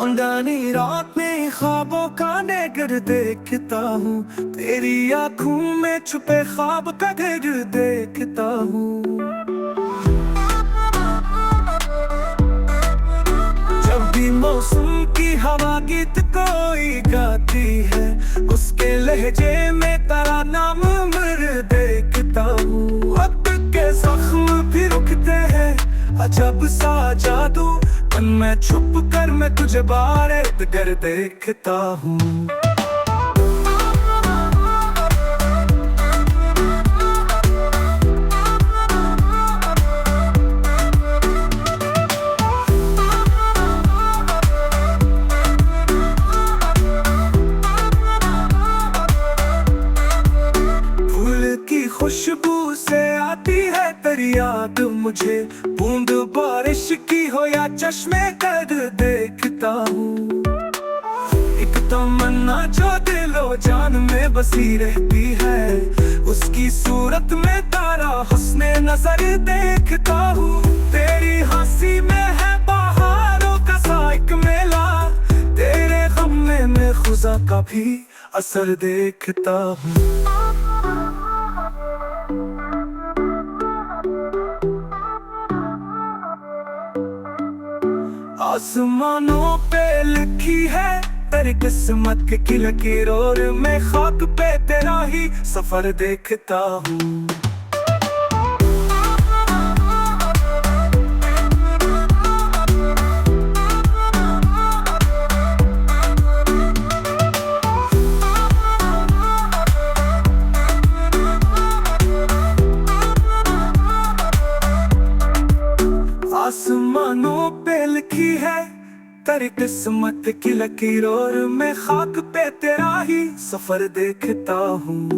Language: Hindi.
अंगानी रात में ख्वाबों का नगर देखता हूँ, तेरी आँखों में छुपे ख्वाब का घर देखता हूँ। जब भी मौसम की हवा गीत कोई गाती है, उसके लहजे में तेरा नाम अमर देखता हूँ। वक्त के जख्म भी रुकते हैं, अजब सा जादू मन में छुप कर मैं तुझे बार कर देखता हूँ। खुशबू से आती है तेरी याद मुझे, बूंद बारिश की हो या चश्मे कद देखता हूँ। एक तमन्ना जो दिलो जान में बसी रहती है, उसकी सूरत में तारा हुस्ने नजर देखता हूँ। तेरी हंसी में है बहारों का सा एक मेला, तेरे गम में मैं खुदा का भी असर देखता हूँ। आसमानों पे लिखी है तेरी किस्मत की लकीर, और मैं खाक पे तेरा ही सफर देखता हूँ। आसमानों पे लिखी है तेरी किस्मत की लकीर, और मैं खाक पे तेरा ही सफर देखता हूँ।